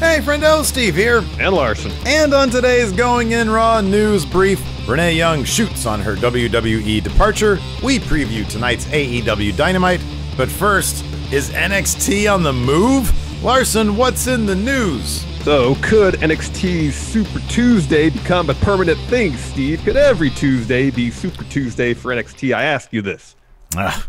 Hey, friendo, Steve here. And Larson. And on today's Going In Raw news brief, Renee Young shoots on her WWE departure. We preview tonight's AEW Dynamite. But first, is NXT on the move? Larson, what's in the news? So, could NXT's Super Tuesday become a permanent thing, Steve? Could every Tuesday be Super Tuesday for NXT? I ask you this. I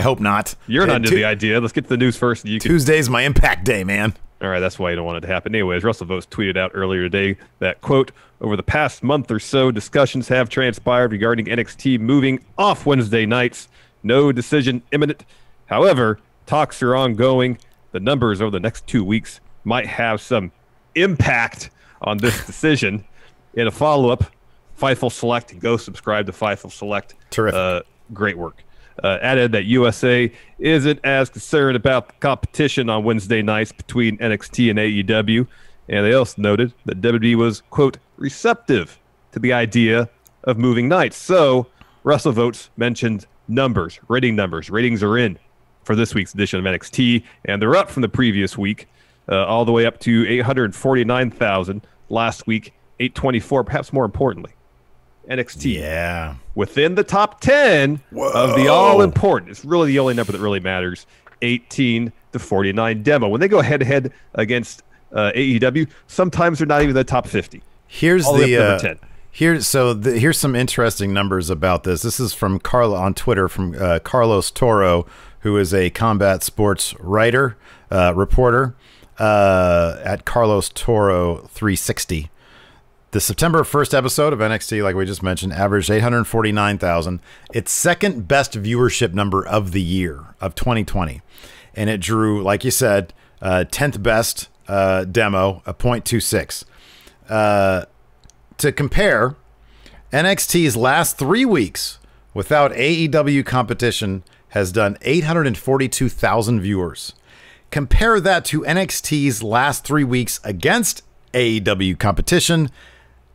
hope not. You're not into the idea. Let's get to the news first. Tuesday's my impact day, man. All right, that's why you don't want it to happen. Anyways, Russell Votes tweeted out earlier today that, quote, over the past month or so, discussions have transpired regarding NXT moving off Wednesday nights. No decision imminent. However, talks are ongoing. The numbers over the next 2 weeks might have some impact on this decision. In a follow-up, Fightful Select, go subscribe to Fightful Select. Terrific. Great work. Added that USA isn't as concerned about the competition on Wednesday nights between NXT and AEW. And they also noted that WWE was, quote, receptive to the idea of moving nights. So Russell Votes mentioned numbers, rating numbers. Ratings are in for this week's edition of NXT, and they're up from the previous week, all the way up to 849,000. Last week, 824, perhaps more importantly. NXT within the top 10 of the all-important. It's really the only number that really matters. 18 to 49 demo. When they go head-to-head against AEW, sometimes they're not even the top 50. Here's number 10. Here's some interesting numbers about this. This is from Carla on Twitter from Carlos Toro, who is a combat sports writer, reporter at Carlos Toro 360. The September 1st episode of NXT, like we just mentioned, averaged 849,000. Its second best viewership number of the year of 2020. And it drew, like you said, 10th best demo, a 0.26. To compare, NXT's last 3 weeks without AEW competition has done 842,000 viewers. Compare that to NXT's last 3 weeks against AEW competition,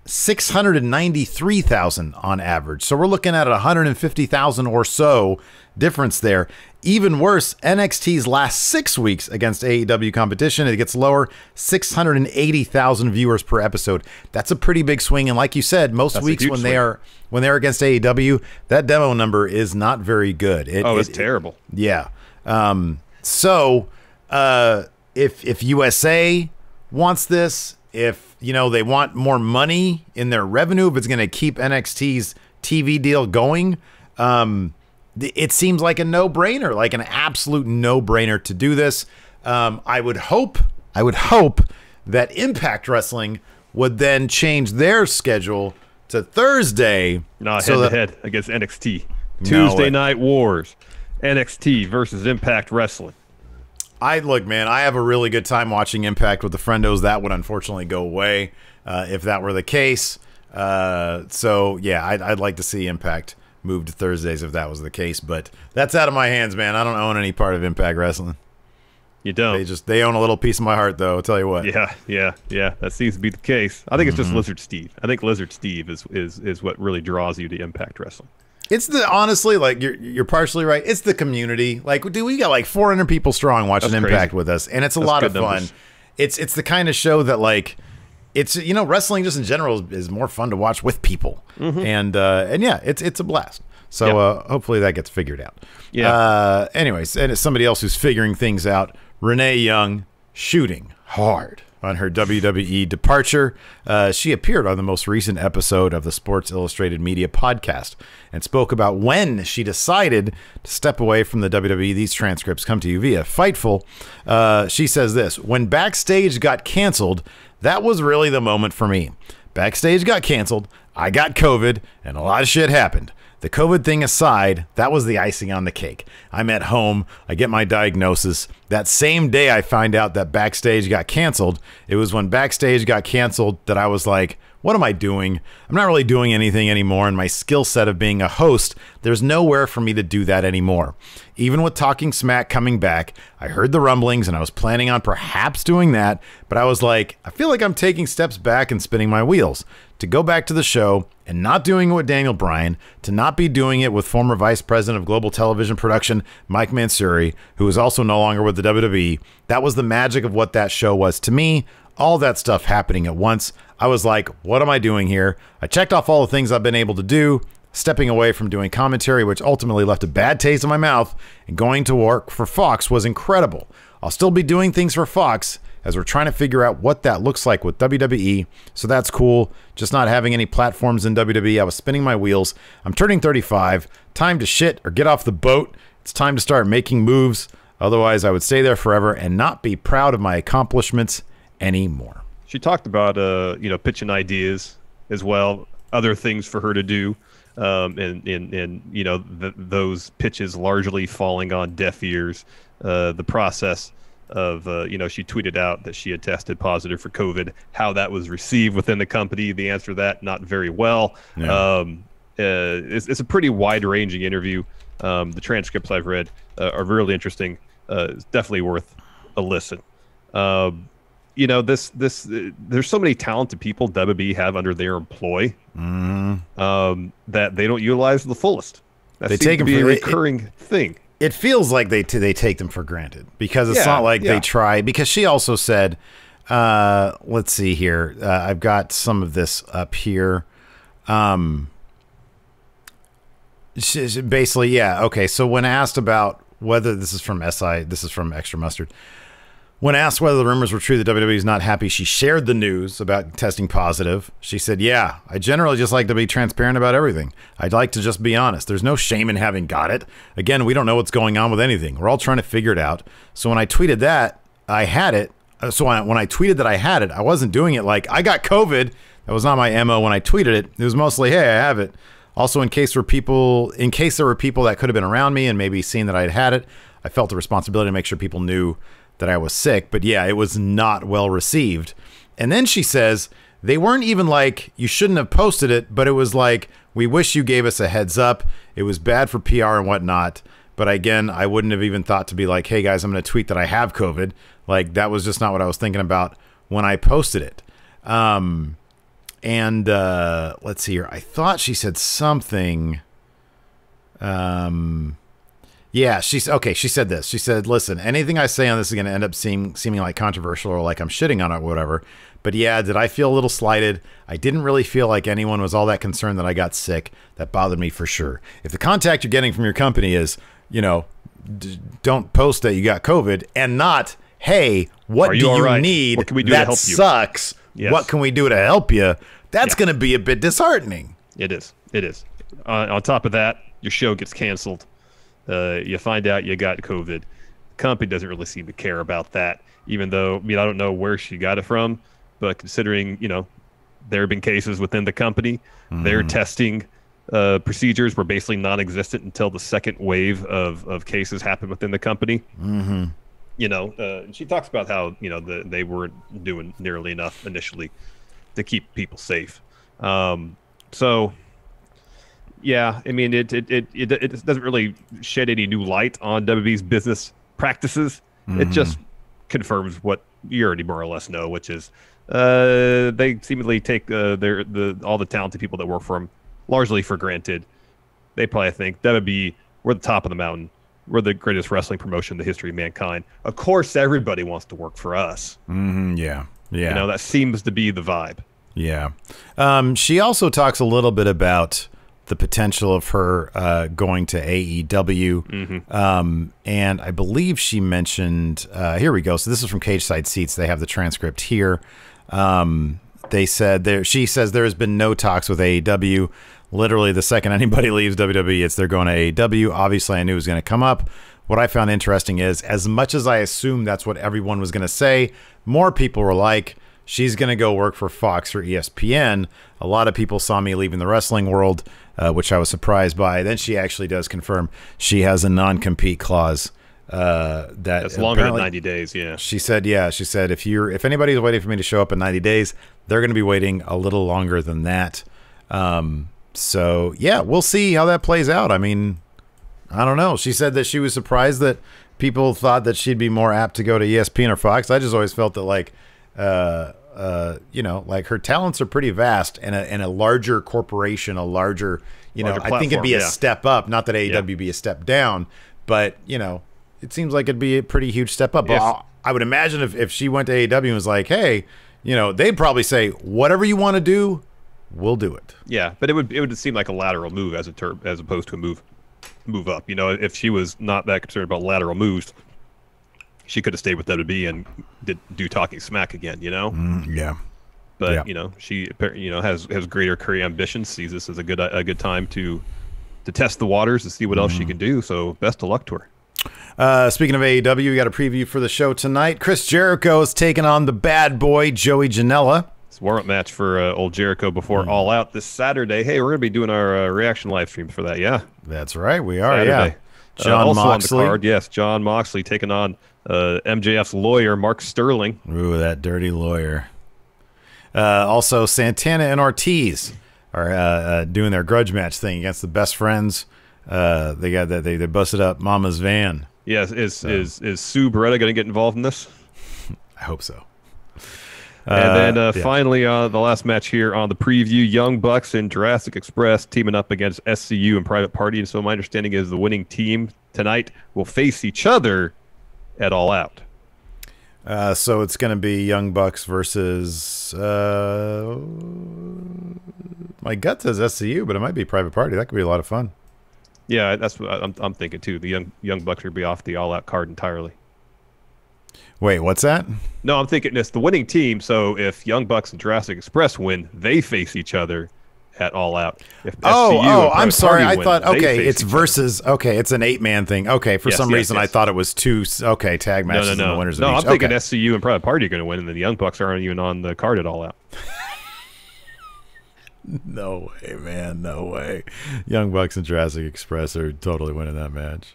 693,000 on average. So we're looking at 150,000 or so difference there. Even worse, NXT's last 6 weeks against AEW competition, it gets lower, 680,000 viewers per episode. That's a pretty big swing. And like you said, most weeks when they're against AEW, that demo number is not very good. It's terrible. Yeah. So if USA wants this, if they want more money in their revenue, if it's going to keep NXT's TV deal going, it seems like a no-brainer, like an absolute no-brainer to do this. I would hope that Impact Wrestling would then change their schedule to Thursday. No, head-to-head against NXT. Tuesday Night Wars. NXT versus Impact Wrestling. Look, man, I have a really good time watching Impact with the friendos. That would unfortunately go away if that were the case. So, yeah, I'd like to see Impact move to Thursdays if that was the case. But that's out of my hands, man. I don't own any part of Impact Wrestling. You don't? They own a little piece of my heart, though, I'll tell you what. Yeah. That seems to be the case. I think it's just Lizard Steve. I think Lizard Steve is what really draws you to Impact Wrestling. It's honestly, like, you're partially right. It's the community. Like, dude, we got like 400 people strong watching Impact with us, and it's a lot of fun. It's the kind of show that, like, it's wrestling just in general is more fun to watch with people, and yeah, it's a blast. So hopefully that gets figured out. Yeah. Anyways, and it's somebody else who's figuring things out. Renee Young shooting hard on her WWE departure. She appeared on the most recent episode of the Sports Illustrated Media podcast and spoke about when she decided to step away from the WWE. These transcripts come to you via Fightful. She says this: when Backstage got canceled, that was really the moment for me. Backstage got canceled, I got COVID, and a lot of shit happened. The COVID thing aside, that was the icing on the cake. I'm at home. I get my diagnosis. That same day I find out that Backstage got canceled, it was when Backstage got canceled that I was like, what am I doing? I'm not really doing anything anymore, and my skill set of being a host, there's nowhere for me to do that anymore. Even with Talking Smack coming back, I heard the rumblings, and I was planning on perhaps doing that, but I was like, I feel like I'm taking steps back and spinning my wheels. To go back to the show and not doing it with Daniel Bryan, to not be doing it with former Vice President of Global Television Production, Mike Mansouri, who is also no longer with the WWE, that was the magic of what that show was to me. All that stuff happening at once. I was like, what am I doing here? I checked off all the things I've been able to do, stepping away from doing commentary, which ultimately left a bad taste in my mouth, and going to work for Fox was incredible. I'll still be doing things for Fox as we're trying to figure out what that looks like with WWE, so that's cool. Just not having any platforms in WWE. I was spinning my wheels. I'm turning 35. Time to shit or get off the boat. It's time to start making moves. Otherwise, I would stay there forever and not be proud of my accomplishments anymore. She talked about pitching ideas as well, other things for her to do, and those pitches largely falling on deaf ears. The process of she tweeted out that she had tested positive for COVID. How that was received within the company, the answer to that, not very well. Yeah. It's a pretty wide-ranging interview. The transcripts I've read are really interesting. It's definitely worth a listen. There's so many talented people WWE have under their employ that they don't utilize to the fullest. That seems to be a recurring thing. It feels like they take them for granted because it's not like they try. Because she also said, let's see here. I've got some of this up here. She basically, okay. So when asked about whether this is from Extra Mustard. When asked whether the rumors were true that WWE is not happy, she shared the news about testing positive. She said, yeah, I generally just like to be transparent about everything. I'd like to just be honest. There's no shame in having got it. Again, we don't know what's going on with anything. We're all trying to figure it out. So when I tweeted that, I had it. When I tweeted that I had it, I wasn't doing it like, I got COVID. That was not my MO when I tweeted it. It was mostly, hey, I have it. Also, in case there were people that could have been around me and maybe seen that I had it, I felt a responsibility to make sure people knew that I was sick. But yeah, it was not well received. And then she says, they weren't even like, you shouldn't have posted it, but it was like, we wish you gave us a heads up. It was bad for PR and whatnot. But again, I wouldn't have even thought to be like, hey guys, I'm going to tweet that I have COVID. Like, that was just not what I was thinking about when I posted it. Let's see here. I thought she said something. Yeah, she said this. She said, listen, anything I say on this is going to end up seeming like controversial or like I'm shitting on it or whatever. But yeah, did I feel a little slighted? I didn't really feel like anyone was all that concerned that I got sick. That bothered me for sure. If the contact you're getting from your company is, don't post that you got COVID and not, hey, what do you need? What can we do to help you? That sucks. Yes. What can we do to help you? That's going to be a bit disheartening. It is. On top of that, your show gets canceled. You find out you got COVID. The company doesn't really seem to care about that, even though, I don't know where she got it from, but considering, there have been cases within the company, their testing procedures were basically non-existent until the second wave of cases happened within the company. She talks about how, they weren't doing nearly enough initially to keep people safe. Yeah, it doesn't really shed any new light on WWE's business practices. It just confirms what you already more or less know, which is they seemingly take all the talented people that work for them largely for granted. They probably think WWE, we're the top of the mountain. We're the greatest wrestling promotion in the history of mankind. Of course, everybody wants to work for us. Yeah. That seems to be the vibe. Yeah. She also talks a little bit about the potential of her going to AEW. And I believe she mentioned, here we go. So this is from Cage Side Seats. They have the transcript here. She says there has been no talks with AEW. Literally the second anybody leaves WWE, they're going to AEW. Obviously, I knew it was going to come up. What I found interesting is, as much as I assumed that's what everyone was going to say, more people were like, she's going to go work for Fox or ESPN. A lot of people saw me leaving the wrestling world, which I was surprised by. Then she actually does confirm she has a non-compete clause. That's longer than 90 days, yeah. She said, if anybody's waiting for me to show up in 90 days, they're going to be waiting a little longer than that. So, yeah, we'll see how that plays out. I mean, I don't know. She said that she was surprised that people thought that she'd be more apt to go to ESPN or Fox. I just always felt that, like, like her talents are pretty vast, and a larger corporation, a larger, I think it'd be a step up. Not that AEW be a step down, but, it seems like it'd be a pretty huge step up. I would imagine if she went to AEW and was like, hey, you know, they'd probably say, whatever you want to do, we'll do it. Yeah, but it would seem like a lateral move as opposed to a move up. You know, if she was not that concerned about lateral moves, she could have stayed with WWE and do Talking Smack again, you know? Yeah. But, you know, she has greater career ambitions, sees this as a good time to test the waters and see what else she can do. So best of luck to her. Speaking of AEW, we got a preview for the show tonight. Chris Jericho is taking on the bad boy, Joey Janela. It's a warm-up match for old Jericho before All Out this Saturday. Hey, we're going to be doing our reaction live stream for that, yeah? That's right, we are, Saturday. Yeah. John also Moxley. On the card, yes, John Moxley taking on MJF's lawyer, Mark Sterling. Ooh, that dirty lawyer. Also, Santana and Ortiz are doing their grudge match thing against the Best Friends. They busted up Mama's van. Yes, is Sue Beretta going to get involved in this? I hope so. And then finally, the last match here on the preview, Young Bucks and Jurassic Express teaming up against SCU and Private Party. And so my understanding is the winning team tonight will face each other at All Out. So it's going to be Young Bucks versus... my gut says SCU, but it might be Private Party. That could be a lot of fun. Yeah, that's what I'm thinking too. The Young Bucks will be off the All Out card entirely. Wait, what's that? No, I'm thinking it's the winning team. So if Young Bucks and Jurassic Express win, they face each other at All Out. If I'm sorry. I thought, okay, it's versus. Okay, it's an 8-man thing. Okay, for some reason I thought it was 2. Okay, tag matches and the winners of each. No, I'm thinking SCU and Private Party are going to win, and then the Young Bucks aren't even on the card at All Out. No way, man. No way. Young Bucks and Jurassic Express are totally winning that match.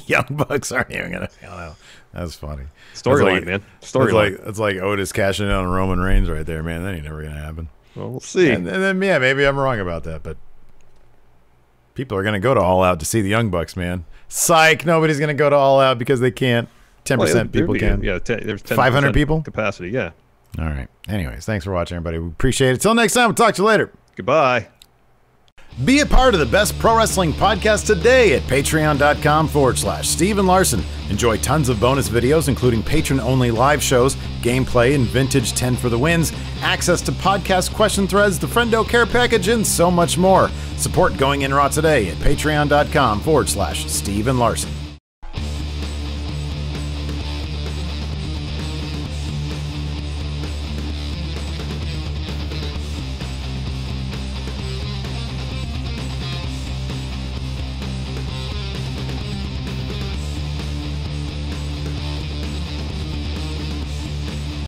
Young Bucks aren't even going to. That's funny. Storyline, man. Storyline. It's like Otis cashing in on Roman Reigns right there, man. That ain't never going to happen. Well, we'll see. And then, yeah, maybe I'm wrong about that, but people are going to go to All Out to see the Young Bucks, man. Psych. Nobody's going to go to All Out because they can't. 10% people can. Yeah, there's 500 people? Capacity, yeah. All right. Anyways, thanks for watching, everybody. We appreciate it. Till next time, we'll talk to you later. Goodbye. Be a part of the best pro wrestling podcast today at patreon.com/Steve and Larson. Enjoy tons of bonus videos, including patron-only live shows, gameplay, and vintage 10 for the wins, access to podcast question threads, the Friendo Care Package, and so much more. Support Going In Raw today at patreon.com/Steve and Larson.